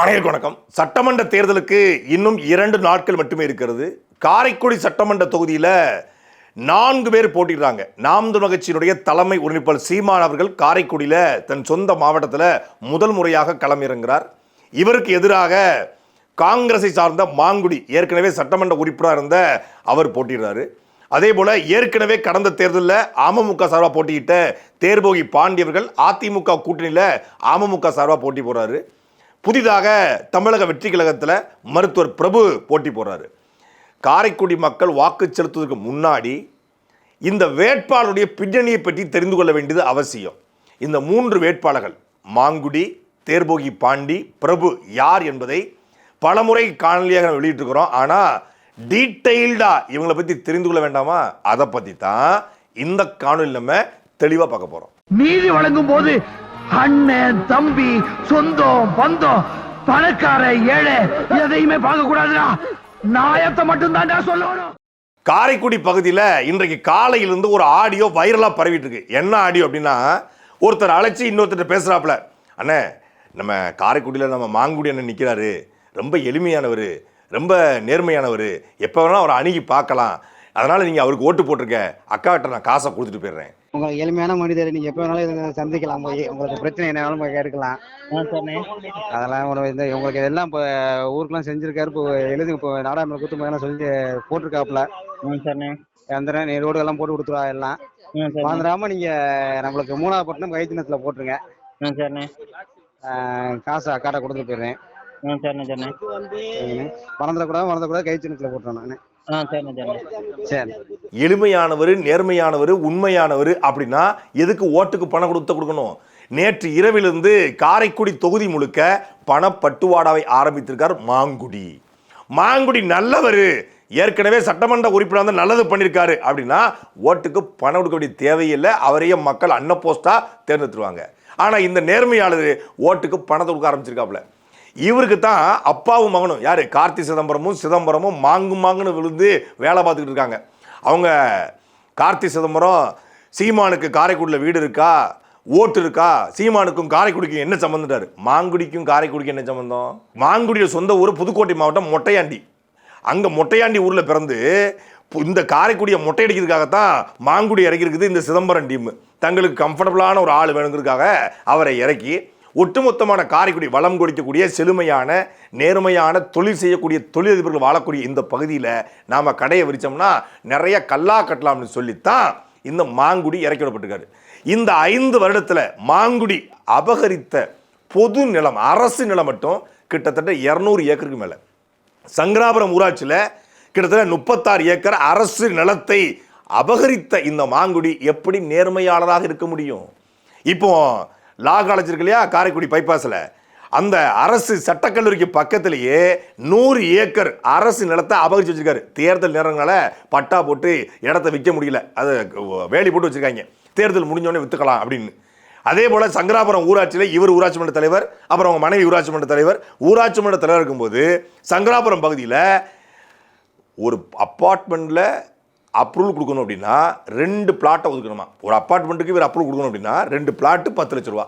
அனைவருக்கும் வணக்கம். சட்டமன்ற தேர்தலுக்கு இன்னும் 2 நாட்கள் மட்டுமே இருக்கிறது. காரைக்குடி சட்டமன்ற தொகுதியில் 4 பேர் போட்டிடுறாங்க. நாம் தமிழர் கட்சியினுடைய தலைமை ஒருங்கிணைப்பாளர் சீமான் அவர்கள் காரைக்குடியில் தன் சொந்த மாவட்டத்தில் முதல் முறையாக களமிறங்குகிறார். இவருக்கு எதிராக காங்கிரஸை சார்ந்த மாங்குடி ஏற்கனவே சட்டமன்ற உறுப்பினராக இருந்த அவர் போட்டிடுறாரு. அதே போல ஏற்கனவே கடந்த தேர்தலில் அமமுக சார்பாக போட்டியிட்ட தேர்போகி பாண்டியவர்கள் அதிமுக கூட்டணியில் அமமுக சார்பாக போட்டி போடுறாரு. புதிதாக தமிழக வெற்றி கழகத்தில் மருத்துவர் பிரபு போட்டி போடுறாரு. காரைக்குடி மக்கள் வாக்கு செலுத்துவதற்கு முன்னாடி இந்த வேட்பாளருடைய பின்னணியை பற்றி தெரிந்து கொள்ள வேண்டியது அவசியம். இந்த 3 வேட்பாளர்கள் மாங்குடி, தேர்போகி பாண்டி, பிரபு யார் என்பதை பலமுறை காணொலியாக வெளியிட்டிருக்கிறோம். ஆனால் டீட்டெயில்டாக இவங்களை பற்றி தெரிந்து கொள்ள வேண்டாமா? அதை பற்றி தான் இந்த காணொலி நம்ம தெளிவாக பார்க்க போகிறோம். நீதி வழங்கும் போது அண்ணன், தம்பி, சொந்தம், பந்தம், பணக்கார, ஏழை எதையுமே பார்க்க கூடாதுடா. நாயத்தை மட்டும் தான் சொல்லணும். காரைக்குடி பகுதியில் இன்றைக்கு காலையிலிருந்து ஒரு ஆடியோ வைரலாக பரவிட்டு இருக்கு. என்ன ஆடியோ அப்படின்னா, ஒருத்தர் அழைச்சி இன்னொருத்தர் பேசுகிறாப்புல, அண்ணே நம்ம காரைக்குடியில் நம்ம மாங்குடி அண்ணன் நிற்கிறாரு, ரொம்ப எளிமையானவர், ரொம்ப நேர்மையானவர், எப்போ வேணாலும் அவரை அணுகி பார்க்கலாம், அதனால் நீங்கள் அவருக்கு ஓட்டு போட்டிருக்க, அக்காட்ட நான் காசை கொடுத்துட்டு போயிடுறேன். உங்களுக்கு எளிமையான மனிதர், நீங்க எப்ப வேணாலும் சந்திக்கலாம், போய் உங்களுக்கு பிரச்சனை என்னன்னாலும் போய் கேட்கலாம். அதெல்லாம் உங்களுக்கு இதெல்லாம் இப்போ ஊருக்குலாம் செஞ்சிருக்காரு. இப்போ எழுதி இப்போ நாடாளுமன்ற கூத்து எல்லாம் சொல்லி போட்டிருக்காப்புல. அந்த ரோடு எல்லாம் போட்டு கொடுத்துருவா எல்லாம். மறந்துடாம நீங்க நம்மளுக்கு 3வது பட்டணம் கைத்தினத்துல போட்டுருங்க. காசு அக்காட்ட கொடுத்துட்டு போயிடுறேன். மறந்துடக்கூடாது கைத்தினத்துல போட்டுறேன். சரி, எளிமையானவர், நேர்மையானவர், உண்மையானவர் அப்படின்னா எதுக்கு ஓட்டுக்கு பணம் கொடுக்கணும்? நேற்று இரவிலிருந்து காரைக்குடி தொகுதி முழுக்க பணப்பட்டுவாடாவை ஆரம்பித்திருக்கார் மாங்குடி. மாங்குடி நல்லவர், ஏற்கனவே சட்டமன்ற உறுப்பினர் நல்லது பண்ணியிருக்காரு அப்படின்னா ஓட்டுக்கு பணம் கொடுக்க வேண்டிய தேவையில்லை, அவரையே மக்கள் அன்னப்போஸ்டா தேர்ந்தெடுத்துருவாங்க. ஆனால் இந்த நேர்மையாளர் ஓட்டுக்கு பணத்தை கொடுக்க ஆரம்பிச்சிருக்காப்புல. இவருக்கு தான் அப்பாவும் மகனும் யார், கார்த்தி சிதம்பரமும் மாங்குன்னு விழுந்து வேலை பார்த்துக்கிட்டு இருக்காங்க. அவங்க கார்த்தி சிதம்பரம் சீமானுக்கு காரைக்குடியில் வீடு இருக்கா, ஓட்டு இருக்கா, சீமானுக்கும் காரைக்குடிக்கும் என்ன சம்பந்தம்? மாங்குடிக்கும் காரைக்குடிக்கும் என்ன சம்பந்தம்? மாங்குடியோட சொந்த ஊர் புதுக்கோட்டை மாவட்டம் மொட்டையாண்டி. அங்கே மொட்டையாண்டி ஊரில் பிறந்து இந்த காரைக்குடியை மொட்டையடிக்கிறதுக்காகத்தான் மாங்குடி இறக்கிருக்குது இந்த சிதம்பரம் டீம். தங்களுக்கு கம்ஃபர்டபுளான ஒரு ஆள் வேணுங்கிறதுக்காக அவரை இறக்கி ஒட்டுமொத்தமான காரைக்குடி வளம் கொடுக்கக்கூடிய செழுமையான நேர்மையான தொழில் செய்யக்கூடிய தொழிலதிபர்கள் வாழக்கூடிய இந்த பகுதியில் நாம் கடையை விரிச்சோம்னா நிறைய கல்லா கட்டலாம்னு சொல்லித்தான் இந்த மாங்குடி இறக்கி விடப்பட்டிருக்காரு. இந்த 5 வருடத்தில் மாங்குடி அபகரித்த பொது நிலம், அரசு நிலம் மட்டும் கிட்டத்தட்ட 200 ஏக்கருக்கு மேலே. சங்கராபுரம் ஊராட்சியில் கிட்டத்தட்ட 36 ஏக்கர் அரசு நிலத்தை அபகரித்த இந்த மாங்குடி எப்படி நேர்மையாளராக இருக்க முடியும்? இப்போ லா காலேஜ் இருக்கு இல்லையா, காரைக்குடி பைபாஸில், அந்த அரசு சட்டக்கல்லூரிக்கு பக்கத்திலேயே 100 ஏக்கர் அரசு நிலத்தை அபகரித்து வச்சிருக்காரு. தேர்தல் நேரங்கள பட்டா போட்டு இடத்த விற்க முடியல, அதை வேலி போட்டு வச்சிருக்காங்க, தேர்தல் முடிஞ்சோடனே விற்றுக்கலாம் அப்படின்னு. அதே போல் சங்கராபுரம் ஊராட்சியில் இவர் ஊராட்சி மன்ற தலைவர், அப்புறம் அவங்க மனைவி ஊராட்சி மன்ற தலைவர். ஊராட்சி மன்ற தலைவர் இருக்கும்போது சங்கராபுரம் பகுதியில் ஒரு அப்பார்ட்மெண்ட்டில் அப்ரூவல் கொடுக்கணும் அப்படின்னா 2 பிளாட்டை ஒதுக்கணுமா. ஒரு அப்பார்ட்மெண்ட்டுக்கு இவர் அப்ரூவல் கொடுக்கணும் அப்படின்னா 2 பிளாட்டு 10 லட்ச ரூபா.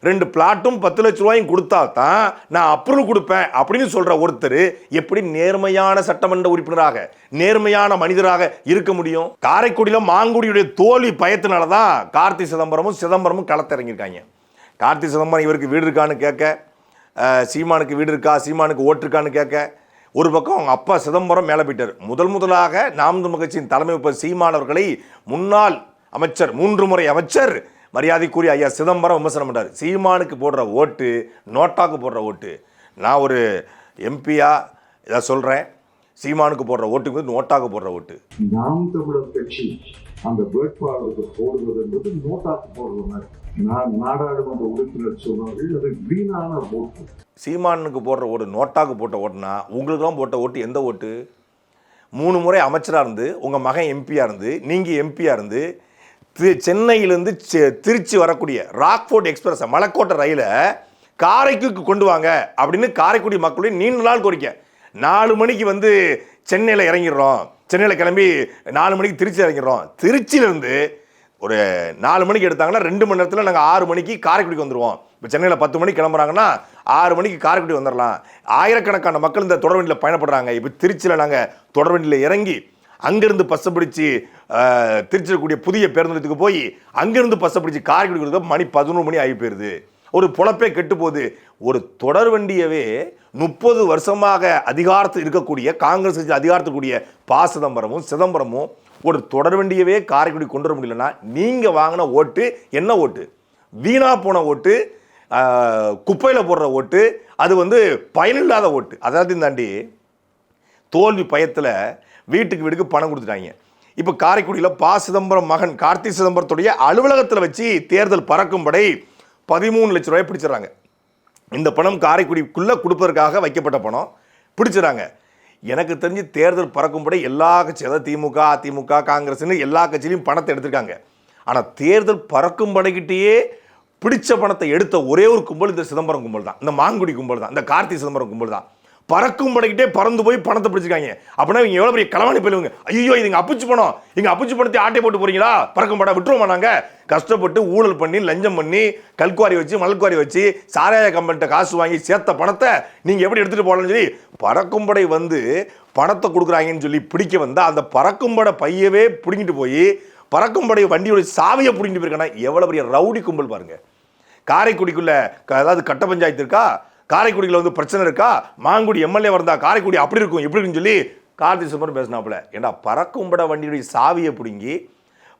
2 பிளாட்டும் 10 லட்ச ரூபாயும் கொடுத்தா தான் நான் அப்ரூவல் கொடுப்பேன் அப்படின்னு சொல்கிற ஒருத்தர் எப்படி நேர்மையான சட்டமன்ற உறுப்பினராக, நேர்மையான மனிதராக இருக்க முடியும்? காரைக்குடியில் மாங்குடியுடைய தோல்வி பயத்தினால தான் கார்த்தி சிதம்பரமும் களத்திறங்கியிருக்காங்க. கார்த்தி சிதம்பரம் இவருக்கு வீடு இருக்கான்னு கேட்க, சீமானுக்கு வீடு இருக்கா, சீமானுக்கு ஓட்டு இருக்கான்னு கேட்க, ஒரு பக்கம் அவங்க அப்பா சிதம்பரம் மேலே போயிட்டார். முதலாக நாம் தமிழர் கட்சியின் தலைமை சீமான் அவர்களை முன்னாள் அமைச்சர், 3 முறை அமைச்சர் மரியாதைக்குரிய ஐயா சிதம்பரம் விமர்சனம் பண்ணார். சீமானுக்கு போடுற ஓட்டு நோட்டாக்கு போடுற ஓட்டு. நான் ஒரு எம்பியா இதை சொல்கிறேன், சீமானுக்கு போடுற ஓட்டுக்கு நோட்டாக்கு போடுற ஓட்டு. நாம் தமிழர் கட்சி அந்த வேட்பாளருக்கு போடுவது என்பது நோட்டாக்கு போடுற மாதிரி. நான் நாடாளுமன்ற உறுப்பினர் சொன்னார்கள், அது வீணான ஓட்டு. சீமானுக்கு போடுற ஓட்டு நோட்டாக்கு போட்ட ஓட்டுனா உங்களுக்குலாம் போட்ட ஓட்டு எந்த ஓட்டு? 3 முறை அமைச்சராக இருந்து, உங்கள் மகன் எம்பியாக இருந்து, நீங்கள் எம்பியாக இருந்து, சென்னையிலேருந்து திருச்சி வரக்கூடிய ராக்ஃபோர்ட் எக்ஸ்பிரஸ் மலைக்கோட்டை ரயிலை காரைக்குடிக்கு கொண்டு வாங்க அப்படின்னு காரைக்குடி மக்களுடைய நீண்ட நாள் கோரிக்கை. 4 மணிக்கு வந்து சென்னையில் இறங்கிடுறோம், சென்னையில் கிளம்பி 4 மணிக்கு திருச்சி இறங்கிடுறோம். திருச்சியிலேருந்து ஒரு 4 மணிக்கு எடுத்தாங்கன்னா 2 மணி நேரத்தில் நாங்கள் 6 மணிக்கு காரைக்குடிக்கு வந்துடுவோம். இப்போ சென்னையில் 10 மணிக்கு கிளம்புறாங்கன்னா 6 மணிக்கு காரைக்குடி வந்துடலாம். ஆயிரக்கணக்கான மக்கள் இந்த தொடர்வண்டியில் பயணப்படுறாங்க. இப்போ திருச்சியில் நாங்கள் தொடர்வண்டியில் இறங்கி அங்கேருந்து பஸ்ஸை பிடிச்சி திருச்சியில் கூடிய புதிய பேருந்து நிலையத்துக்கு போய் அங்கேருந்து பஸ்ஸை பிடிச்சி காரைக்குடி கொடுக்க மணி 11 மணி ஆகி போயிடுது. ஒரு பொழப்பே கெட்டு போகுது. ஒரு தொடர்வண்டியவே 30 வருஷமாக அதிகாரத்தில் இருக்கக்கூடிய காங்கிரஸ் கட்சி அதிகாரத்தில் கூடிய சிதம்பரமும் ஒரு தொடர்வண்டியவே காரைக்குடி கொண்டு வர முடியலன்னா நீங்கள் வாங்கின ஓட்டு என்ன ஓட்டு? வீணா போன ஓட்டு, குப்பையில் போடுற ஓட்டு, அது பயனில்லாத ஓட்டு. அதாவது தாண்டி தோல்வி பயத்தில் வீட்டுக்கு வீட்டுக்கு பணம் கொடுத்துட்டாங்க. இப்போ காரைக்குடியில் சிதம்பரம் மகன் கார்த்தி சிதம்பரத்துடைய அலுவலகத்தில் வச்சு தேர்தல் பறக்கும் படை 13 லட்சம் ரூபாய் பிடிச்சிடறாங்க. இந்த பணம் காரைக்குடிக்குள்ளே கொடுப்பதற்காக வைக்கப்பட்ட பணம் பிடிச்சிடறாங்க. எனக்கு தெரிஞ்சு தேர்தல் பறக்கும்படி எல்லா கட்சி, அதாவது திமுக, அதிமுக, காங்கிரஸ்னு எல்லா கட்சியிலையும் பணத்தை எடுத்திருக்காங்க. ஆனால் தேர்தல் பறக்கும் படைக்கிட்டேயே பிடிச்ச பணத்தை எடுத்த ஒரே ஒரு கும்பல் இந்த சிதம்பரம் கும்பல் தான், இந்த மாங்குடி கும்பல் தான், இந்த கார்த்தி சிதம்பரம் கும்பல் தான். பறக்கும் படைக்கிட்டே பறந்து போய் பணத்தை பிடிச்சிருக்காங்க. அப்படின்னா இவங்க எவ்வளோ பெரிய களவாணி போயிடுவாங்க. ஐயோ இது இங்கே அப்புச்சு பணம், இங்கே அப்புச்சு பணத்தை ஆட்டை போட்டு போறீங்களா, பறக்கும் படம் விட்டுருவோமா? நாங்கள் கஷ்டப்பட்டு ஊழல் பண்ணி லஞ்சம் பண்ணி கல்குவாரி வச்சு மணல்குவாரி வச்சு சாராய கம்பெனிட்ட காசு வாங்கி சேர்த்த பணத்தை நீங்கள் எப்படி எடுத்துகிட்டு போகலான்னு சொல்லி பறக்கும் படை பணத்தை கொடுக்குறாங்கன்னு சொல்லி பிடிக்க வந்தால் அந்த பறக்கும் படை பையவே பிடிங்கிட்டு போய் பறக்கும் படை வண்டியோட சாவியை பிடிங்கிட்டு போயிருக்கானா எவ்வளோ பெரிய ரவுடி கும்பல் பாருங்க. காரைக்குடிக்குள்ள அதாவது கட்ட பஞ்சாயத்து இருக்கா, காரைக்குடியில் பிரச்சனை இருக்கா, மாங்குடி எம்எல்ஏ வந்தா காரைக்குடி அப்படி இருக்கும் இப்படி இருக்குன்னு சொல்லி கார்த்தி சிதம்பரம் பேசினாப்புல. ஏன்னா பறக்கும்பட வண்டியுடைய சாவியை பிடுங்கி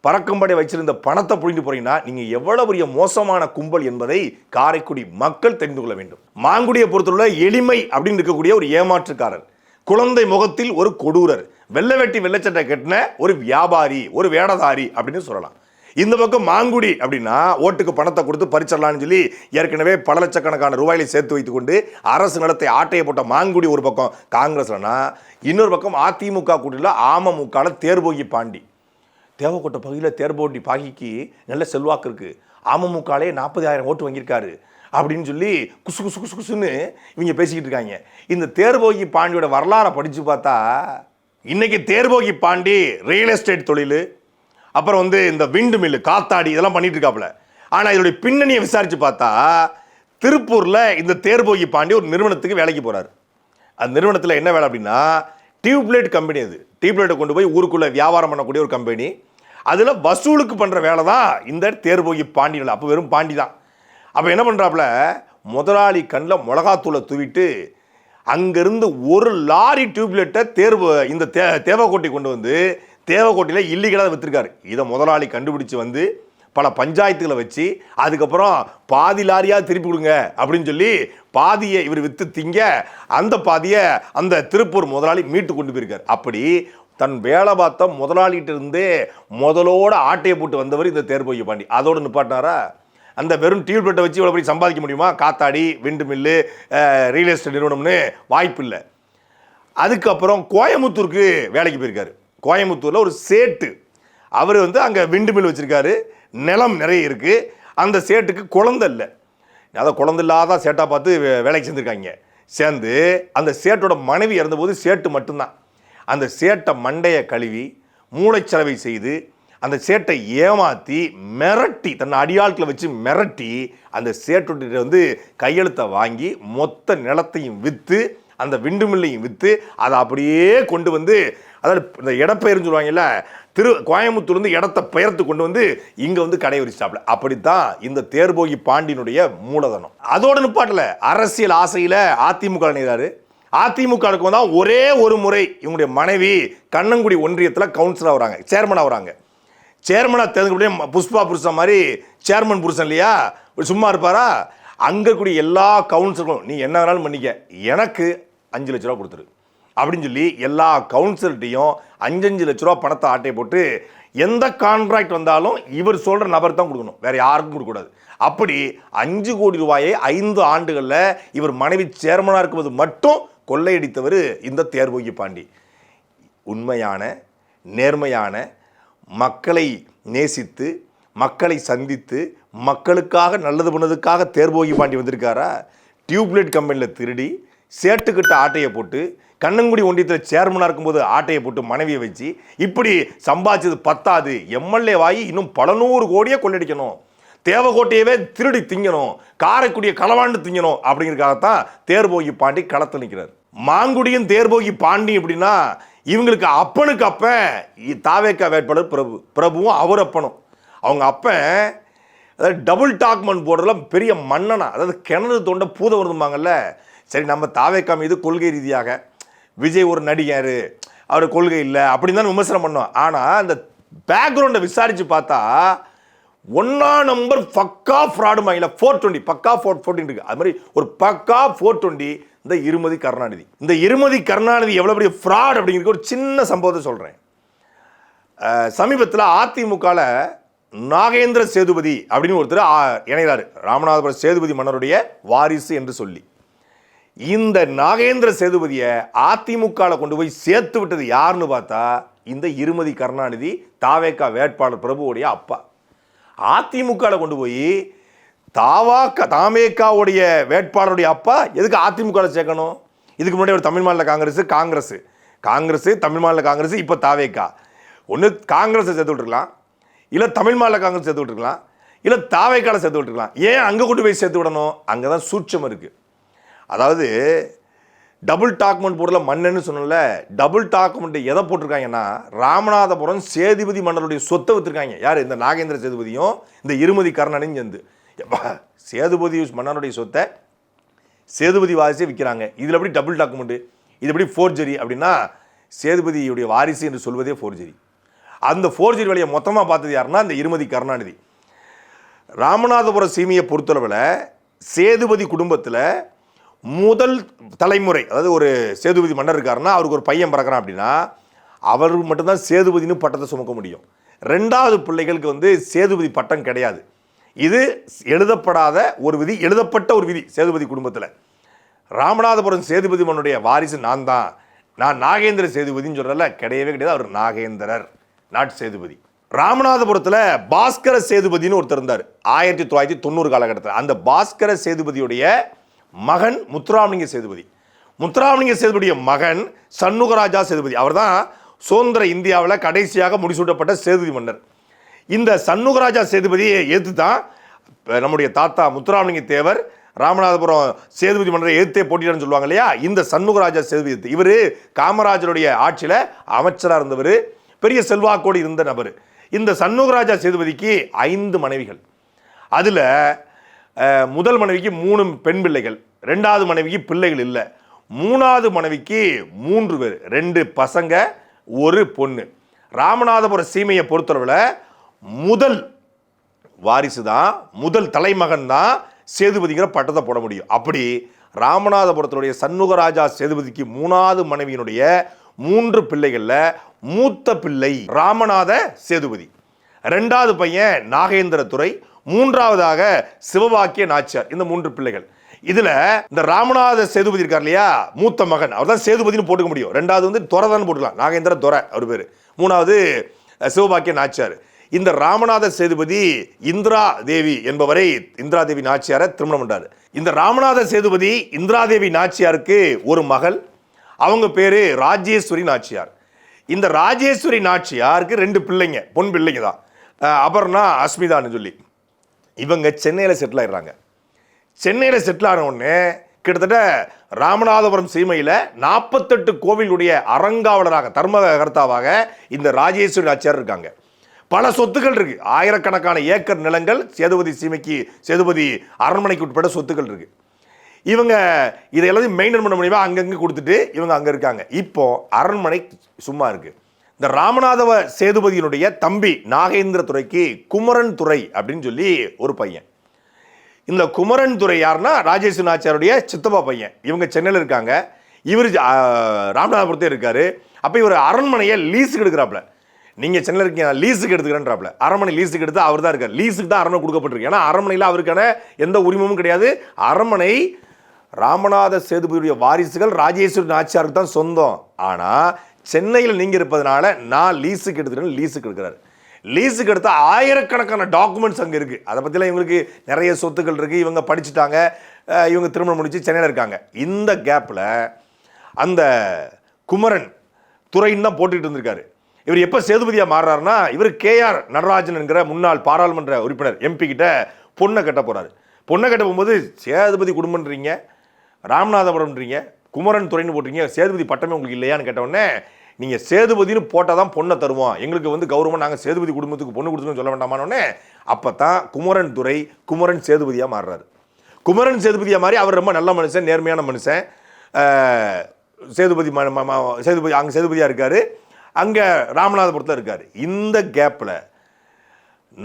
பறக்கும்படை வச்சிருந்த பணத்தை புரிந்து போறீங்கன்னா நீங்க எவ்வளவு பெரிய மோசமான கும்பல் என்பதை காரைக்குடி மக்கள் தெரிந்து கொள்ள வேண்டும். மாங்குடியை பொறுத்துள்ள எளிமை அப்படின்னு இருக்கக்கூடிய ஒரு ஏமாற்றுக்காரர், குழந்தை முகத்தில் ஒரு கொடூரர், வெள்ளை வெட்டி வெள்ளச்சட்டை கட்டின ஒரு வியாபாரி, ஒரு வேடதாரி அப்படின்னு சொல்லலாம். இந்த பக்கம் மாங்குடி அப்படின்னா ஓட்டுக்கு பணத்தை கொடுத்து பறிச்சிடலான்னு சொல்லி ஏற்கனவே பல லட்சக்கணக்கான ரூபாயிலை சேர்த்து வைத்துக் கொண்டு அரசு நிலத்தை ஆட்டையை போட்ட மாங்குடி ஒரு பக்கம் காங்கிரஸ்லனா, இன்னொரு பக்கம் அதிமுக கூட்டணியில் அமமுக தேர்போகி பாண்டி. தேவக்கோட்டை பகுதியில் தேர்போட்டி பாகிக்கு நல்ல செல்வாக்கு இருக்கு, அமமுகலே 40,000 ஓட்டு வாங்கியிருக்காரு அப்படின்னு சொல்லி குசு குசு குசு குசுன்னு இவங்க பேசிக்கிட்டு இருக்காங்க. இந்த தேர்போகி பாண்டியோட வரலாறை படித்து பார்த்தா இன்னைக்கு தேர்போகி பாண்டி ரியல் எஸ்டேட் தொழில், அப்புறம் இந்த விண்டு மில்லு காத்தாடி இதெல்லாம் பண்ணிட்டு இருக்காப்புல. ஆனால் இதோடைய பின்னணியை விசாரித்து பார்த்தா திருப்பூரில் இந்த தேர்போகி பாண்டி ஒரு நிறுவனத்துக்கு வேலைக்கு போகிறார். அந்த நிறுவனத்தில் என்ன வேலை அப்படின்னா டியூப்லைட் கம்பெனி. அது டியூப்லைட்டை கொண்டு போய் ஊருக்குள்ளே வியாபாரம் பண்ணக்கூடிய ஒரு கம்பெனி. அதில் வசூலுக்கு பண்ணுற வேலை தான் இந்த தேர்போகி பாண்டியில். அப்போ வெறும் பாண்டி தான். அப்போ என்ன பண்ணுறாப்புல, முதலாளி கண்ணில் மிளகாத்தூளை தூவிட்டு அங்கேருந்து ஒரு லாரி டியூப்லைட்டை இந்த தேவக்கோட்டை கொண்டு வந்து தேவக்கோட்டையில் இல்லீகலாக விற்றுருக்காரு. இதை முதலாளி கண்டுபிடிச்சு பல பஞ்சாயத்துகளை வச்சு அதுக்கப்புறம் பாதி லாரியாக திருப்பி கொடுங்க அப்படின்னு சொல்லி பாதியை இவர் விற்று திங்க அந்த பாதியை அந்த திருப்பூர் முதலாளி மீட்டு கொண்டு போயிருக்கார். அப்படி தன் வேலை பார்த்த முதலாளிகிட்ட இருந்தே முதலோட ஆட்டையை போட்டு வந்தவர் இந்த தேர்போகி பாண்டி. அதோடு நிப்பாட்டினாரா? அந்த வெறும் டியூப்லைட்டை வச்சு இவ்வளோ போய் சம்பாதிக்க முடியுமா? காத்தாடி, விண்டு மில்லு, ரியல் எஸ்டேட் நிறுவனம்னு வாய்ப்பு இல்லை. அதுக்கப்புறம் கோயம்புத்தூருக்கு வேலைக்கு போயிருக்காரு. கோயம்புத்தூரில் ஒரு சேட்டு, அவர் அங்கே விண்டு மில் வச்சுருக்காரு, நிலம் நிறைய இருக்குது. அந்த சேட்டுக்கு குழந்தை இல்லை. அதை குழந்தை இல்லாத சேட்டாக பார்த்து வேலைக்கு சேர்ந்துருக்காங்க. சேர்ந்து அந்த சேட்டோட மனைவி இறந்தபோது சேட்டு மட்டும்தான். அந்த சேட்டை மண்டையை கழுவி மூளைச்சலவை செய்து அந்த சேட்டை ஏமாற்றி மிரட்டி தன்னை அடியாட்களை வச்சு மிரட்டி அந்த சேட்டோட கையெழுத்தை வாங்கி மொத்த நிலத்தையும் விற்று அந்த விண்டு மில்லையும் விற்று அதை அப்படியே கொண்டு அதாவது இந்த இடப்பெயர்னு சொல்லுவாங்கல்ல, கோயம்புத்தூர்லேருந்து இடத்தை பெயர்த்து கொண்டு இங்கே கடை வரிச்சாப்புல. அப்படித்தான் இந்த தேர்போகி பாண்டியனுடைய மூலதனம். அதோடு நிப்பாட்டில் அரசியல் ஆசையில் அதிமுக இணைந்தார். அதிமுகவுக்கு வந்தால் ஒரே ஒரு முறை இவங்களுடைய மனைவி கண்ணங்குடி ஒன்றியத்தில் கவுன்சிலர் ஆகிறாங்க, சேர்மன் ஆகிறாங்க. சேர்மனாக தேர்ந்தெடுக்க புஷ்பா புருஷன் மாதிரி சேர்மன் புருஷன் இல்லையா, சும்மா இருப்பாரா? அங்கே கூடிய எல்லா கவுன்சிலரும் நீ என்ன வேணாலும் பண்ணிக்க, எனக்கு 5 லட்ச ரூபா கொடுத்துரு அப்படின்னு சொல்லி எல்லா கவுன்சிலர்ட்டையும் 5 லட்ச ரூபா பணத்தை ஆட்டையை போட்டு எந்த கான்ட்ராக்ட் வந்தாலும் இவர் சொல்கிற நபர் தான் கொடுக்கணும், வேற யாருக்கும் கொடுக்கக்கூடாது. அப்படி 5 கோடி ரூபாயை 5 ஆண்டுகளில் இவர் மனைவி சேர்மனாக இருக்கும்போது மட்டும் கொள்ளையடித்தவர் இந்த தேர்போகி பாண்டி. உண்மையான நேர்மையான மக்களை நேசித்து மக்களை சந்தித்து மக்களுக்காக நல்லது பண்ணதுக்காக தேர்போகி பாண்டி வந்திருக்காரா? டியூப்லைட் கம்பெனியில் திருடி சேட்டுக்கிட்ட ஆட்டையை போட்டு கண்ணங்குடி ஒன்றியத்தில் சேர்மனாக இருக்கும்போது ஆட்டையை போட்டு மனைவியை வச்சு இப்படி சம்பாதிச்சது பத்தாது, எம்எல்ஏ வாங்கி இன்னும் பல 100 கோடியை கொள்ளடிக்கணும். தேவகோட்டையவே திருடி திங்கணும், காரைக்குடியை களவாண்டு திங்கணும் அப்படிங்கிறதுக்காகத்தான் தேர்போகி பாண்டி களத்தில் நிற்கிறார். மாங்குடியும் தேர்போகி பாண்டி அப்படின்னா இவங்களுக்கு அப்பனுக்கு அப்பன் தாவேக்கா வேட்பாளர் பிரபுவும் அவர் அப்பனும். அவங்க அப்பன் அதாவது டபுள் டாக்குமெண்ட் போடுறதுல பெரிய மன்னனா, அதாவது கிணறு தோண்ட பூத வருதும்பாங்கல்ல. சரி, நம்ம தாவேக்கா மீது கொள்கை ரீதியாக விஜய் ஒரு நடிகர், அவர் கொள்கை இல்லை அப்படின்னு தான் விமர்சனம் பண்ணோம். ஆனால் அந்த பேக்ரவுண்டை விசாரித்து பார்த்தா 1ஆம் நம்பர் பக்கா ஃப்ராடு மாயில 420 பக்கா 414 இருக்கு. அது மாதிரி ஒரு பக்கா 420 இந்த இருமதி கருணாநிதி. இந்த இருமதி கருணாநிதி எவ்வளோ பெரிய ஃப்ராட் அப்படிங்கிறது ஒரு சின்ன சம்பவத்தை சொல்கிறேன். சமீபத்தில் அதிமுகவில் நாகேந்திர சேதுபதி அப்படின்னு ஒருத்தர் இணைகிறார், ராமநாதபுரம் சேதுபதி மன்னருடைய வாரிசு என்று சொல்லி. இந்த நாகேந்திர சேதுபதியை அதிமுகவில் கொண்டு போய் சேர்த்து விட்டது யாருன்னு பார்த்தா இந்த இருமதி கருணாநிதி, தாவேக்கா வேட்பாளர் பிரபுவுடைய அப்பா. அதிமுகவில் கொண்டு போய் தாவேக்காவுடைய வேட்பாளருடைய அப்பா எதுக்கு அதிமுகவில் சேர்க்கணும்? இதுக்கு முன்னாடி ஒரு தமிழ் மாநில காங்கிரஸ் தமிழ் மாநில காங்கிரஸ், இப்போ தாவேக்கா. ஒன்று காங்கிரஸை சேர்த்து விட்டுருக்கலாம், இல்லை தமிழ் மாநில காங்கிரஸ் சேர்த்து விட்டுருக்கலாம், இல்லை தாவேக்காவில் சேர்த்து விட்டுருக்கலாம். ஏன் அங்கே கொண்டு போய் சேர்த்து விடணும்? அங்கே தான் சூட்சம் இருக்குது. அதாவது டபுள் டாக்குமெண்ட் போடல மன்னன்னு சொன்னல, டபுள் டாக்குமெண்ட் எதை போட்டிருக்காங்கன்னா ராமநாதபுரம் சேதுபதி மன்னருடைய சொத்தை விற்றுருக்காங்க. யார்? இந்த நாகேந்திர சேதுபதியும் இந்த இருமதி கருணாநிதியும் சேர்ந்து. சேதுபதி மன்னருடைய சொத்தை சேதுபதி வாரிசே விற்கிறாங்க. இதில் எப்படி டபுள் டாக்குமெண்ட், இது எப்படி ஃபோர்ஜரி அப்படின்னா சேதுபதியுடைய வாரிசு என்று சொல்வதே ஃபோர்ஜரி. அந்த ஃபோர்ஜரி வேலையை மொத்தமாக பார்த்தது யாருன்னா இந்த இருமதி கருணாநிதி. ராமநாதபுரம் சீமையை பொறுத்தளவில் சேதுபதி குடும்பத்தில் முதல் தலைமுறை, அதாவது ஒரு சேதுபதி மன்னர் இருக்காருன்னா அவருக்கு ஒரு பையன் பிறக்கிறான் அப்படின்னா அவருக்கு மட்டும்தான் சேதுபதினு பட்டத்தை சுமக்க முடியும். 2வது பிள்ளைகளுக்கு சேதுபதி பட்டம் கிடையாது. இது எழுதப்படாத ஒரு விதி, எழுதப்பட்ட ஒரு விதி சேதுபதி குடும்பத்தில். ராமநாதபுரம் சேதுபதி மன்னுடைய வாரிசு நான் தான், நான் நாகேந்திர சேதுபதினு சொல்கிறல, கிடையவே கிடையாது. அவர் நாகேந்திரர், நாட் சேதுபதி. ராமநாதபுரத்தில் பாஸ்கர சேதுபதினு ஒருத்தர் இருந்தார் 1990 காலகட்டத்தில். அந்த பாஸ்கர சேதுபதியுடைய மகன் முத்துராமலிங்க சேதுபதி. முத்துராமலிங்க சேதுபதியுடைய மகன் சண்முகராஜா சேதுபதி. அவர் தான் சுதந்திர இந்தியாவில் கடைசியாக முடிசூட்டப்பட்ட சேதுபதி மன்னர். இந்த சண்முகராஜா சேதுபதியை எதிர்த்து தான் நம்முடைய தாத்தா முத்துராமலிங்க தேவர் ராமநாதபுரம் சேதுபதி மன்னரை எதிர்த்தே போட்டியிடன்னு சொல்லுவாங்க இல்லையா. இந்த சண்முகராஜா சேதுபதி இவர் காமராஜருடைய ஆட்சியில் அமைச்சராக இருந்தவர், பெரிய செல்வாக்கோடு இருந்த நபர். இந்த சண்முகராஜா சேதுபதிக்கு 5 மனைவிகள். அதில் முதல் மனைவிக்கு 3 பெண் பிள்ளைகள், 2வது மனைவிக்கு பிள்ளைகள் இல்லை, 3வது மனைவிக்கு 3 பேர், 2 பசங்க 1 பொண்ணு. ராமநாதபுரம் சீமையை பொறுத்தளவில் முதல் வாரிசு தான், முதல் தலைமகன் தான் சேதுபதிங்கிற பட்டத்தை போட முடியும். அப்படி ராமநாதபுரத்தினுடைய சண்முகராஜா சேதுபதிக்கு 3வது மனைவியினுடைய 3 பிள்ளைகளில் மூத்த பிள்ளை ராமநாத சேதுபதி, 2வது பையன் நாகேந்திர துரை, 3வதாக சிவபாக்கிய நாச்சியார். இந்த 3 பிள்ளைகள். இதுல இந்த ராமநாத சேதுபதி இருக்கார் இல்லையா, மூத்த மகன், அவர் தான் சேதுபதினு போட்டுக்க முடியும். 2வது துரைதான் போட்டுக்கலாம், நாகேந்திர துரை அவர் பேர். 3வது சிவபாக்கிய நாச்சியார். இந்த ராமநாத சேதுபதி இந்திரா தேவி என்பவரை, இந்திரா தேவி நாச்சியாரை திருமணம் பண்றாரு. இந்த ராமநாத சேதுபதி இந்திரா தேவி நாச்சியாருக்கு ஒரு மகள், அவங்க பேரு ராஜேஸ்வரி நாச்சியார். இந்த ராஜேஸ்வரி நாச்சியாருக்கு 2 பிள்ளைங்க, பொன் பிள்ளைங்க தான், அபர்ணா அஸ்மிதான்னு சொல்லி. இவங்க சென்னையில் செட்டில் ஆயிடுறாங்க. சென்னையில் செட்டில் ஆன உடனே கிட்டத்தட்ட ராமநாதபுரம் சீமையில் 48 கோவிலுடைய அறங்காவலராக, தர்மகர்த்தாவாக இந்த ராஜேஸ்வரி நாச்சியார் இருக்காங்க. பல சொத்துக்கள் இருக்கு, ஆயிரக்கணக்கான ஏக்கர் நிலங்கள் சேதுபதி சீமைக்கு, சேதுபதி அரண்மனைக்கு உட்பட்ட சொத்துக்கள் இருக்கு. இவங்க இதை எல்லாத்தையும் மெயின்டைன் பண்ண முடியுமா, அங்கங்கே கொடுத்துட்டு இவங்க அங்கே இருக்காங்க. இப்போ அரண்மனை சும்மா இருக்கு. இந்த ராமநாதவ சேதுபதியினுடைய தம்பி நாகேந்திர துரைக்கு குமரன் துரை அப்படின்னு சொல்லி ஒரு பையன். இந்த குமரன் துரை யாருன்னா ராஜேஸ்வரி நாச்சியாருடைய சித்தப்பா பையன். இவங்க சென்னையில் இருக்காங்க, இவர் ராமநாதபுரத்தே இருக்காரு. அப்போ இவர் அரண்மனையை லீஸுக்கு எடுக்கிறாப்புல. நீங்கள் சென்னையில் இருக்கீங்க, லீஸுக்கு எடுத்துக்கிறேன்றாப்புல. அரண்மனை லீஸுக்கு எடுத்து அவர் தான் இருக்கார். லீஸுக்கு தான் அரண்மனை கொடுக்கப்பட்டிருக்கு. ஏன்னா அரண்மனையில் அவருக்கான எந்த உரிமமும் கிடையாது. அரண்மனை ராமநாத சேதுபதியுடைய வாரிசுகள் ராஜேஸ்வரி நாச்சியாருக்கு தான் சொந்தம். ஆனால் சென்னையில் நீங்கள் இருப்பதனால நான் லீஸுக்கு எடுத்துக்கிறேன், லீஸுக்கு எடுக்கிறாரு. லீஸுக்கு எடுத்த ஆயிரக்கணக்கான டாக்குமெண்ட்ஸ் அங்கே இருக்குது. அதை பற்றிலாம் இவங்களுக்கு நிறைய சொத்துக்கள் இருக்குது. இவங்க படிச்சுட்டாங்க, இவங்க திருமணம் முடிச்சு சென்னையில் இருக்காங்க. இந்த கேப்பில் அந்த குமரன் துரைன்னு தான் போட்டுக்கிட்டு இருந்திருக்காரு. இவர் எப்போ சேதுபதியா மாறுறாருன்னா, இவர் KR நடராஜன் என்கிற முன்னாள் பாராளுமன்ற உறுப்பினர் MP கிட்ட பொண்ணை கட்ட போறாரு. பொண்ணை கட்ட போகும்போது சேதுபதி குடும்பம்ன்றீங்க, ராமநாதபுரம்ன்றீங்க, குமரன் துறைன்னு போட்டீங்க, சேதுபதி பட்டமே உங்களுக்கு இல்லையான்னு கேட்டவுடனே, நீங்கள் சேதுபதினு போட்டால் தான் பொண்ணை தருவோம், எங்களுக்கு வந்து கௌரவம், நாங்கள் சேதுபதி குடும்பத்துக்கு பொண்ணு கொடுத்துன்னு சொல்ல வேண்டாமானோடனே, அப்போ தான் குமரன் துறை குமரன் சேதுபதியாக மாறுறாரு. குமரன் சேதுபதியாக மாறி அவர் ரொம்ப நல்ல மனுஷன், நேர்மையான மனுஷன். சேதுபதி சேதுபதி அங்கே சேதுபதியாக இருக்கார், அங்கே ராமநாதபுரத்தில் இருக்கார். இந்த கேப்பில்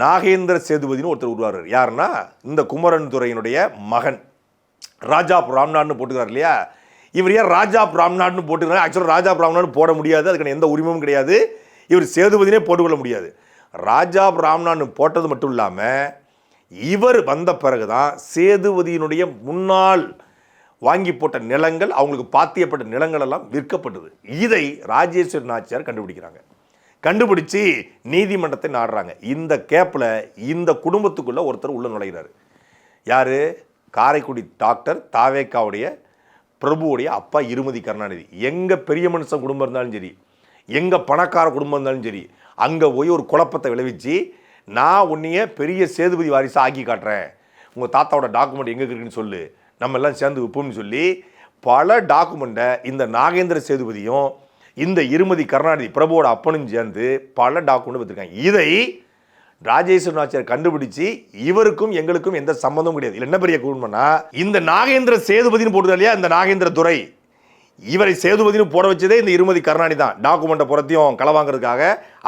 நாகேந்திர சேதுபதினு ஒருத்தர் உருவாரு. யாருன்னா இந்த குமரன் துறையினுடைய மகன் ராஜா ராம்நாட்னு போட்டுக்கிறார் இல்லையா. இவர் ஏன் ராஜா ராம்நாட்னு போட்டுக்கிறார்? ஆக்சுவலாக ராஜா ராம்நாட் போட முடியாது, அதுக்கான எந்த உரிமையும் கிடையாது. இவர் சேதுபதினே போட்டுக்கொள்ள முடியாது. ராஜா ராம்நாட்னு போட்டது மட்டும் இல்லாமல் இவர் வந்த பிறகு தான் சேதுபதியினுடைய முன்னாள் வாங்கி போட்ட நிலங்கள், அவங்களுக்கு பாத்தியப்பட்ட நிலங்கள் எல்லாம் விற்கப்பட்டது. இதை ராஜேஸ்வரி நாச்சியார் கண்டுபிடிக்கிறாங்க. கண்டுபிடிச்சு நீதிமன்றத்தை நாடுறாங்க. இந்த கேப்பில் இந்த குடும்பத்துக்குள்ள ஒருத்தர் உள்ள நுழைகிறார். யாரு? காரைக்குடி டாக்டர் தாவேக்காவுடைய பிரபுவுடைய அப்பா இருமதி கருணாநிதி. எங்கே பெரிய மனுஷன் குடும்பம் இருந்தாலும் சரி, எங்கே பணக்கார குடும்பம் இருந்தாலும் சரி, அங்கே போய் ஒரு குழப்பத்தை விளைவிச்சு, நான் உன்னையே பெரிய சேதுபதி வாரிசாக ஆக்கி காட்டுறேன், உங்கள் தாத்தாவோட டாக்குமெண்ட் எங்கே இருக்குன்னு சொல்லு, நம்ம எல்லாம் சேர்ந்து விற்போம்னு சொல்லி பல டாக்குமெண்ட்டை இந்த நாகேந்திர சேதுபதியும் இந்த இருமதி கருணாநிதி பிரபுவோட அப்பனும் சேர்ந்து பல டாக்குமெண்ட் வச்சுருக்காங்க. இதை ராஜேஸ்வரி நாச்சியார் கண்டுபிடிச்சு இவருக்கும் எங்களுக்கும் எந்த சம்பந்தமும் கிடையாது. இல்லை என்ன பெரிய குடும்பம்னா, இந்த நாகேந்திர சேதுபதினு போடுறது இல்லையா, இந்த நாகேந்திர துரை, இவரை சேதுபதினு போட வச்சதே இந்த இருமதி கருணாநிதி தான். டாக்குமெண்ட்டை புறத்தையும் களை வாங்குறதுக்காக,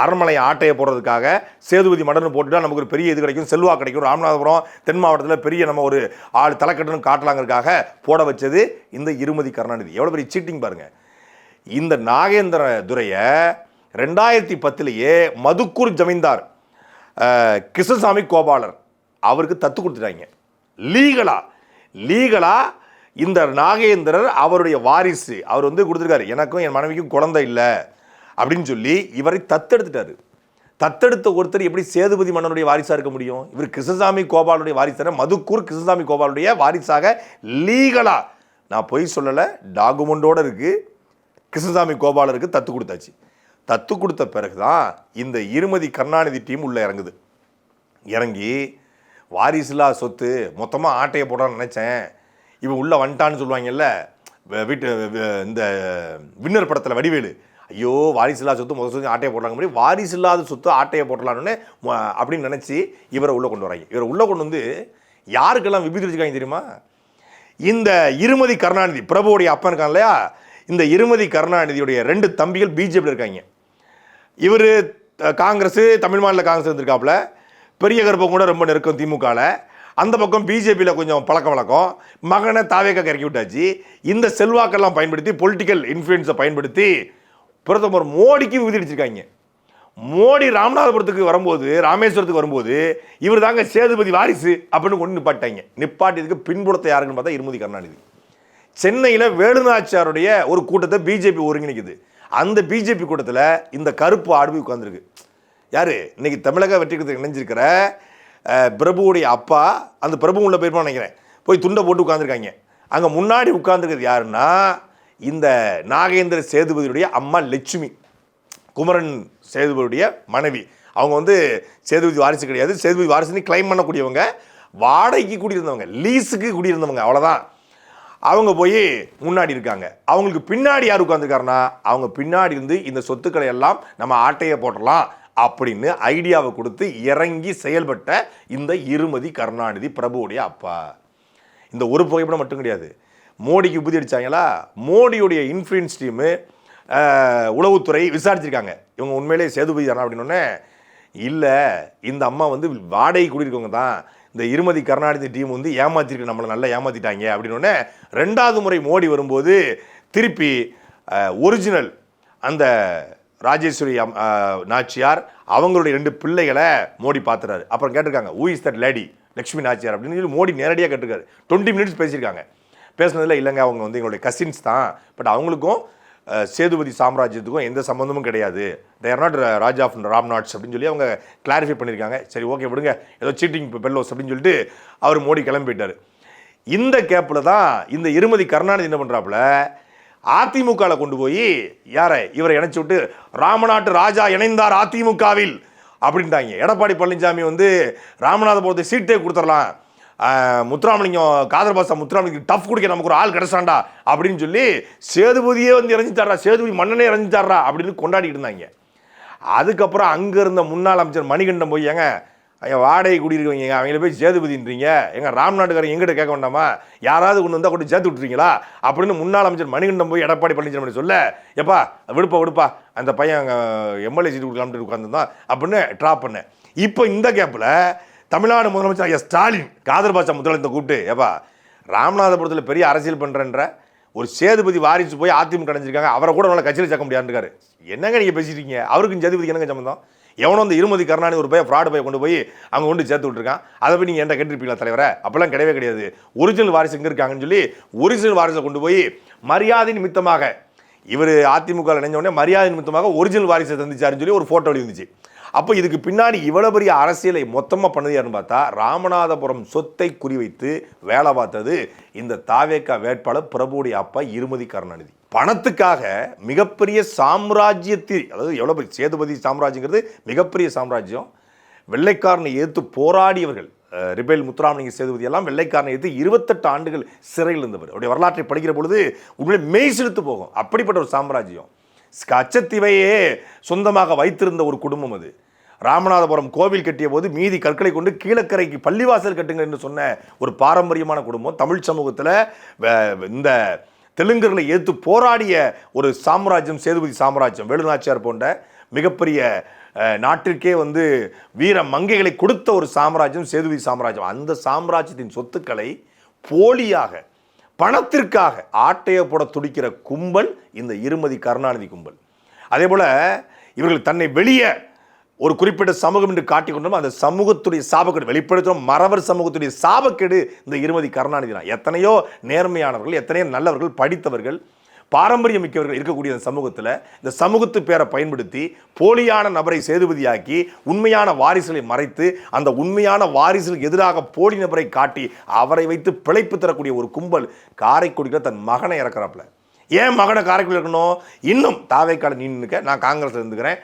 அரண்மனை ஆட்டையை போடுறதுக்காக சேதுபதி மடன்னு போட்டுட்டா நமக்கு ஒரு பெரிய இது கிடைக்கும், செல்வா கிடைக்கும், ராமநாதபுரம் தென் மாவட்டத்தில் பெரிய நம்ம ஒரு ஆள் தலைக்கட்டுன்னு காட்டலாங்கிறதுக்காக போட வச்சது இந்த இருமதி கருணாநிதி. எவ்வளோ பெரிய சீட்டிங் பாருங்க. இந்த நாகேந்திர துரையை 2010 மதுக்கூர் ஜமீன்தார் கிருஷ்ணசாமி கோபாலர் அவருக்கு தத்து கொடுத்துட்டாங்க. லீகலா இந்த நாகேந்திரர் அவருடைய வாரிசு, அவர் வந்து கொடுத்துருக்காரு, எனக்கும் என் மனைவிக்கும் குழந்தை இல்லை அப்படின்னு சொல்லி இவரை தத்தெடுத்துட்டாரு. தத்தெடுத்த ஒருத்தர் எப்படி சேதுபதி மன்னனுடைய வாரிசாக இருக்க முடியும்? இவர் கிருஷ்ணசாமி கோபாலுடைய வாரிசான மதுக்கூர் கிருஷ்ணசாமி கோபாலுடைய வாரிசாக லீகலா, நான் பொய் சொல்லலை, டாக்குமெண்டோடு இருக்குது, கிருஷ்ணசாமி கோபாலருக்கு தத்து கொடுத்தாச்சு. தத்து கொடுத்த பிறகு தான் இந்த இருமதி கருணாநிதி டீம் உள்ளே இறங்குது. இறங்கி வாரிசுலா சொத்து மொத்தமாக ஆட்டையை போடான்னு நினச்சேன், இவன் உள்ளே வந்துட்டான்னு சொல்லுவாங்கல்ல, வீட்டு இந்த வின்னர் படத்தில் வடிவேலு, ஐயோ வாரிசுலா சொத்து முதல் சொத்து ஆட்டையை போடுறாங்க, மாதிரி வாரிசு இல்லாத சொத்து ஆட்டையை போட்டலான்னு அப்படின்னு நினச்சி இவரை உள்ளே கொண்டு வராங்க. இவரை உள்ளே கொண்டு வந்து யாருக்கெல்லாம் விபத்து வச்சுக்காங்க தெரியுமா? இந்த இருமதி கருணாநிதி பிரபுவுடைய அப்பன் இருக்கான் இல்லையா, இந்த இருமதி கருணாநிதியுடைய 2 தம்பிகள் பிஜேபியில் இருக்காங்க. இவர் காங்கிரஸ், தமிழ் மாநில காங்கிரஸ் இருந்திருக்காப்புல, பெரிய கருப்பம் கூட ரொம்ப நெருக்கம் திமுகவில், அந்த பக்கம் பிஜேபியில் கொஞ்சம் பழக்க வழக்கம், மகனை தாவேக்கா இறக்கி விட்டாச்சு. இந்த செல்வாக்கெல்லாம் பயன்படுத்தி, பொலிட்டிக்கல் இன்ஃப்ளூயன்ஸை பயன்படுத்தி பிரதமர் மோடிக்கு விதிச்சிருக்காங்க. மோடி ராமநாதபுரத்துக்கு வரும்போது, ராமேஸ்வரத்துக்கு வரும்போது, இவர் தாங்க சேதுபதி வாரிசு அப்படின்னு கொண்டு நிப்பாட்டாங்க. நிப்பாட்டியதுக்கு பின்புலத்தை யாருக்குன்னு பார்த்தா இருமதி கருணாநிதி. சென்னையில் வேலுநாச்சியாருடைய ஒரு கூட்டத்தை பிஜேபி ஒருங்கிணைக்குது. அந்த பிஜேபி கூட்டத்தில் இந்த கருப்பு ஆடு உட்கார்ந்துருக்கு. யார்? இன்னைக்கு தமிழக வெற்றி கழகத்துக்கு இணைஞ்சிருக்கிற பிரபுவுடைய அப்பா, அந்த பிரபு உள்ள போயிருப்பான்னு நினைக்கிறேன், போய் துண்டை போட்டு உட்காந்துருக்காங்க. அங்கே முன்னாடி உட்கார்ந்துருக்கிறது யாருன்னா இந்த நாகேந்திர சேதுபதியுடைய அம்மா லட்சுமி, குமரன் சேதுபதியுடைய மனைவி. அவங்க வந்து சேதுபதி வாரிசு கிடையாது, சேதுபதி வாரிசுன்னு கிளைம் பண்ணக்கூடியவங்க, வாடகைக்கு குடியிருந்தவங்க, லீஸுக்கு குடியிருந்தவங்க, அவ்வளோதான். அவங்க போய் முன்னாடி இருக்காங்க. அவங்களுக்கு பின்னாடி யார் உட்காந்துருக்காருன்னா, அவங்க பின்னாடி இருந்து இந்த சொத்துக்களை எல்லாம் நம்ம ஆட்டையை போட்டலாம் அப்படின்னு ஐடியாவை கொடுத்து இறங்கி செயல்பட்ட இந்த இருமதி கருணாநிதி பிரபுவுடைய அப்பா. இந்த ஒரு புகைப்படம் மட்டும் கிடையாது, மோடிக்கு உபதி அடித்தாங்களா, மோடியுடைய இன்ஃப்ளூயன்ஸ் டீமு உளவுத்துறை விசாரிச்சிருக்காங்க, இவங்க உண்மையிலே சேதுபதி தானா அப்படின்னோடனே, இல்லை இந்த அம்மா வந்து வாடகை குடியிருக்கவங்க தான், இந்த இருமதி கருணாநிதி டீம் வந்து ஏமாத்திருக்கு, நம்மளை நல்லா ஏமாத்திட்டாங்க அப்படின்னோடனே 2வது முறை மோடி வரும்போது திருப்பி ஒரிஜினல் அந்த ராஜேஸ்வரி நாச்சியார் அவங்களுடைய 2 பிள்ளைகளை மோடி பார்த்துறாரு. அப்புறம் கேட்டிருக்காங்க, who is that lady, Lakshmi Nachiyar அப்படின்னு சொல்லி மோடி நேரடியாக கேட்டிருக்காரு. 20 மினிட்ஸ் பேசியிருக்காங்க. பேசுனதில் இல்லைங்க அவங்க வந்து எங்களுடைய கசின்ஸ் தான், பட் அவங்களுக்கும் சேதுபதி சாம்ராஜ்யத்துக்கும் எந்த சம்மந்தமும் கிடையாது, they are not raja of Ramnads அப்படின்னு சொல்லி அவங்க கிளாரிஃபை பண்ணியிருக்காங்க. சரி ஓகே விடுங்க, ஏதோ சீட்டிங் பெல்லோஸ் அப்படின்னு சொல்லிட்டு அவர் மோடி கிளம்பி போயிட்டார். இந்த கேப்பில் தான் இந்த இருமதி கருணாநிதி என்ன பண்ணுறாப்புல, அதிமுக கொண்டு போய் யாரை இவரை இணைச்சு விட்டு ராமநாட்டு ராஜா இணைந்தார் அதிமுகவில் அப்படின்ட்டாங்க. எடப்பாடி பழனிசாமி வந்து ராமநாதபுரத்தை சீட்டே கொடுத்துடலாம், முத்துராமலிங்கம் காதர்பாசா முத்துராமலிங்கம் டஃப் குடிக்க நமக்கு ஒரு ஆள் கிடைச்சாண்டா அப்படின்னு சொல்லி சேதுபதியே வந்து இறஞ்சிட்டாரா, சேதுபதி மன்னனே இறஞ்சிட்டாரா அப்படின்னு கொண்டாடிட்டு இருந்தாங்க. அதுக்கப்புறம் அங்கே இருந்த முன்னாள் அமைச்சர் மணிகண்டன் போய் ஏங்க வாடகை குடியிருக்கவங்க அவங்கள போய் சேதுபதின்றீங்க, எங்கள் ராம்நாட்டுக்காரங்க எங்கிட்ட கேட்க வேண்டாமா, யாராவது கொண்டு வந்தால் கொண்டு சேர்த்து விட்டுறீங்களா அப்படின்னு முன்னாள் அமைச்சர் மணிகண்டன் போய் எடப்பாடி பழனிசாமி சொல்ல, எப்பா விடுப்பா அந்த பையன் எம்எல்ஏ சீட்டு கொடுக்கலாம்னு உட்காந்துருந்தான் அப்படின்னு ட்ராப் பண்ணேன். இப்போ இந்த கேப்பில் தமிழ்நாடு முதலமைச்சர் ஐயா ஸ்டாலின் காதர்பாசா முதலமைச்சரை கூப்பிட்டு, ஏப்பா ராமநாதபுரத்தில் பெரிய அரசியல் பண்ணுறன்ற ஒரு சேதுபதி வாரிசு போய் அதிமுக அடைஞ்சிருக்காங்க, அவரை கூட நல்லா கட்சியில் சேர்க்க முடியாதுருக்காரு. என்னங்க நீங்கள் பேசிட்டீங்க, அவருக்கும் சேதுபதி என்னங்க சம்பந்தம்? எவனோ அந்த இருமதி கருணாநிதி ஒரு பையன் ஃப்ராடு பையன் கொண்டு போய் அவங்க கொண்டு சேர்த்து விட்டுருக்கான், அதை போய் நீங்கள் என்ன கேட்டிருப்பீங்களா தலைவரை? அப்பெல்லாம் கிடையவே கிடையாது. ஒரிஜினல் வாரிசு எங்கே இருக்காங்கன்னு சொல்லி ஒரிஜினல் வாரிசை கொண்டு போய் மரியாதை நிமித்தமாக இவர் அதிமுக இணைஞ்ச உடனே மரியாதை நிமித்தமாக ஒரிஜினல் வாரிசை தந்துச்சாருன்னு சொல்லி ஒரு ஃபோட்டோ எழுந்துச்சு. அப்போ இதுக்கு பின்னாடி இவ்வளோ பெரிய அரசியலை மொத்தமாக பண்ணது யாருன்னு பார்த்தா ராமநாதபுரம் சொத்தை குறிவைத்து வேலை பார்த்தது இந்த தாவேகா வேட்பாளர் பிரபுடைய அப்பா இருமதி கருணாநிதி. பணத்துக்காக மிகப்பெரிய சாம்ராஜ்யத்தில், அதாவது எவ்வளோ பெரிய சேதுபதி சாம்ராஜ்யங்கிறது மிகப்பெரிய சாம்ராஜ்யம். வெள்ளைக்காரனை எதிர்த்து போராடியவர்கள் ரிபேல் முத்துராமலிங்க சேதுபதி எல்லாம் வெள்ளைக்காரனை எதிர்த்து 28 ஆண்டுகள் சிறையில் இருந்தவர். அவருடைய வரலாற்றை படிக்கிற பொழுது உண்மையிலே மெய் செலுத்து போகும். அப்படிப்பட்ட ஒரு சாம்ராஜ்யம். கச்சத்தீவையே சொந்தமாக வைத்திருந்த ஒரு குடும்பம் அது. ராமநாதபுரம் கோவில் கட்டிய போது மீதி கற்களை கொண்டு கீழக்கரைக்கு பள்ளிவாசல் கட்டுங்க என்று சொன்ன ஒரு பாரம்பரியமான குடும்பம். தமிழ் சமூகத்தில் இந்த தெலுங்கர்களை எதிர்த்து போராடிய ஒரு சாம்ராஜ்யம் சேதுபதி சாம்ராஜ்யம். வேலுநாச்சியார் போன்ற மிகப்பெரிய நாட்டிற்கே வந்து வீர மங்கைகளை கொடுத்த ஒரு சாம்ராஜ்யம் சேதுபதி சாம்ராஜ்யம். அந்த சாம்ராஜ்யத்தின் சொத்துக்களை போலியாக பணத்திற்காக ஆட்டைய போட துடிக்கிற கும்பல் இந்த இருமதி கருணாநிதி கும்பல். அதே போல இவர்கள் தன்னை வெளியே ஒரு குறிப்பிட்ட சமூகம் என்று காட்டிக் கொண்டோம். அந்த சமூகத்துடைய சாபக்கேடு வெளிப்படுத்தும் மறவர் சமூகத்துடைய சாபக்கேடு இந்த இருமதி கருணாநிதி தான். எத்தனையோ நேர்மையானவர்கள், எத்தனையோ நல்லவர்கள், படித்தவர்கள், பாரம்பரியம் மிக்கவர்கள் இருக்கக்கூடிய அந்த சமூகத்தில் இந்த சமூகத்து பேரை பயன்படுத்தி போலியான நபரை சேதுபதியாக்கி உண்மையான வாரிசுகளை மறைத்து அந்த உண்மையான வாரிசுகளுக்கு எதிராக போலி நபரை காட்டி அவரை வைத்து பிழைப்பு தரக்கூடிய ஒரு கும்பல் காரைக்குடியில் தன் மகனை இறக்குறாப்புல. ஏன் மகனை காரைக்குடி இருக்கணும்? இன்னும் தாவேக்கால நின்றுக்க, நான் காங்கிரஸில் இருந்துக்கிறேன்,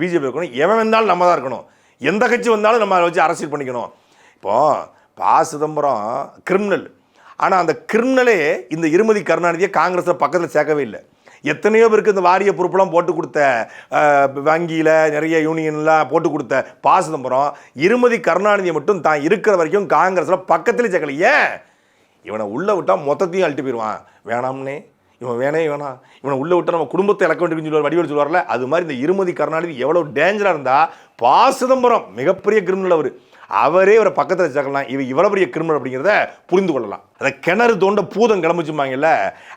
பிஜேபி இருக்கணும், எவன் வந்தாலும் நம்ம தான் இருக்கணும், எந்த கட்சி வந்தாலும் நம்ம அதை வச்சு அரசியல் பண்ணிக்கணும். இப்போ சிதம்பரம் கிரிமினல், ஆனால் அந்த கிரிமினலே இந்த இருமதி கருணாநிதியை காங்கிரஸில் பக்கத்தில் சேர்க்கவே இல்லை. எத்தனையோ பேருக்கு இந்த வாரிய பொறுப்பெல்லாம் போட்டு கொடுத்த, வங்கியில் நிறைய யூனியன்லாம் போட்டு கொடுத்த சிதம்பரம் இருமதி கருணாநிதியை மட்டும் தான் இருக்கிற வரைக்கும் காங்கிரஸில் பக்கத்துலேயே சேர்க்கல. ஏன்? இவனை உள்ளே விட்டால் மொத்தத்தையும் அழிட்டு போயிடுவான், வேணாம்னே இவன் வேணாம், இவனை உள்ளே விட்டால் நம்ம குடும்பத்தை இழக்க வேண்டியதுன்னு சொல்லுவார், வடிவேல் சொல்லுவார்ல. அது மாதிரி இந்த இருமதி கருணாநிதி எவ்வளோ டேஞ்சராக இருந்தால் சிதம்பரம் மிகப்பெரிய கிரிமினல் அவர், அவரே ஒரு பக்கத்தில் சேர்க்கலாம். இவ்வளோ பெரிய கிரிமினல் அப்படிங்கிறத புரிந்து கொள்ளலாம். அதை கிணறு தோண்ட பூதம் கிளம்பிச்சுமாங்கல்ல,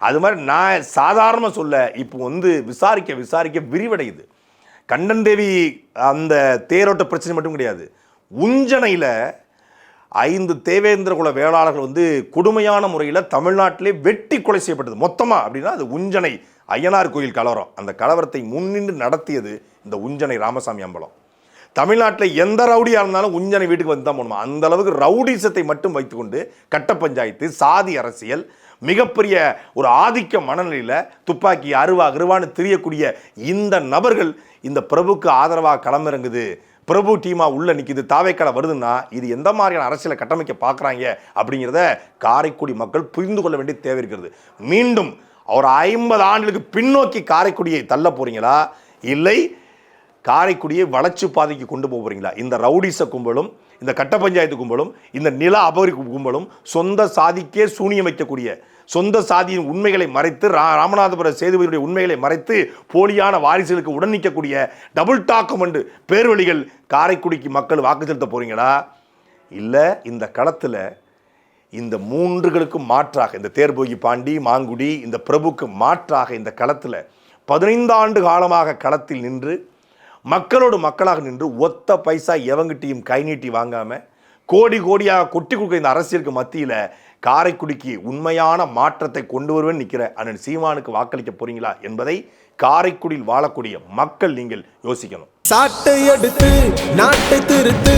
அது மாதிரி நான் சாதாரணமாக சொல்ல இப்போ வந்து விசாரிக்க விரிவடையுது. கண்ணன் தேவி அந்த தேரோட்ட பிரச்சனை மட்டும் கிடையாது. உஞ்சனையில் 5 தேவேந்திர குல வேளாளர்கள் வந்து கொடுமையான முறையில் தமிழ்நாட்டிலே வெட்டி கொலை செய்யப்பட்டது மொத்தமாக. அப்படின்னா அது உஞ்சனை ஐயனார் கோயில் கலவரம். அந்த கலவரத்தை முன்னின்று நடத்தியது இந்த உஞ்சனை ராமசாமி அம்பலம். தமிழ்நாட்டில் எந்த ரவுடியாக இருந்தாலும் உஞ்சனை வீட்டுக்கு வந்து தான் போகணுமா, அந்த அளவுக்கு ரவுடிசத்தை மட்டும் வைத்துக்கொண்டு கட்ட பஞ்சாயத்து, சாதி அரசியல், மிகப்பெரிய ஒரு ஆதிக்க மனநிலையில் துப்பாக்கி அருவான்னு தெரியக்கூடிய இந்த நபர்கள் இந்த பிரபுக்கு ஆதரவாக களமிறங்குது, பிரபு டீமா உள்ள நிற்கிது, தாவேக்கால வருதுன்னா இது எந்த மாதிரியான அரசியலை கட்டமைக்க பார்க்குறாங்க அப்படிங்கிறத காரைக்குடி மக்கள் புரிந்து கொள்ள வேண்டிய தேவை இருக்கிறது. மீண்டும் ஒரு 50 ஆண்டுகளுக்கு பின்னோக்கி காரைக்குடியை தள்ள போறீங்களா, இல்லை காரைக்குடியை வளர்ச்சி பாதைக்கு கொண்டு போகிறீங்களா? இந்த ரவுடிச கும்பலும், இந்த கட்ட பஞ்சாயத்து கும்பலும், இந்த நில அபகரிப்பு கும்பலும் சொந்த சாதிக்கே சூனியம் வைக்கக்கூடிய, சொந்த சாதியின் உண்மைகளை மறைத்து, ராமநாதபுர சேதுபதியுடைய உண்மைகளை மறைத்து போலியான வாரிசுகளுக்கு உடன் நிற்கக்கூடிய டபுள் டாக்குமெண்ட் பேர்வழிகள் காரைக்குடிக்கு மக்கள் வாக்கு செலுத்த போறீங்களா? இல்லை இந்த களத்தில் இந்த 3களுக்கும் மாற்றாக, இந்த தேர்போகி பாண்டி, மாங்குடி, இந்த பிரபுக்கு மாற்றாக இந்த களத்தில் 15 ஆண்டு காலமாக களத்தில் நின்று மக்களோடு மக்களாக நின்று ஒத்த பைசா எவங்கிட்டையும் கை நீட்டி வாங்காமல் கோடியாக கொட்டி கொடுக்க இந்த அரசியலுக்கு மத்தியில் காரைக்குடிக்கு உண்மையான மாற்றத்தை கொண்டு வருவேன் நிற்கிற அண்ணன் சீமானுக்கு வாக்களிக்க போறீங்களா என்பதை காரைக்குடியில் வாழக்கூடிய மக்கள் நீங்கள் யோசிக்கணும். சாட்டை எடுத்து நாட்டை திருத்து.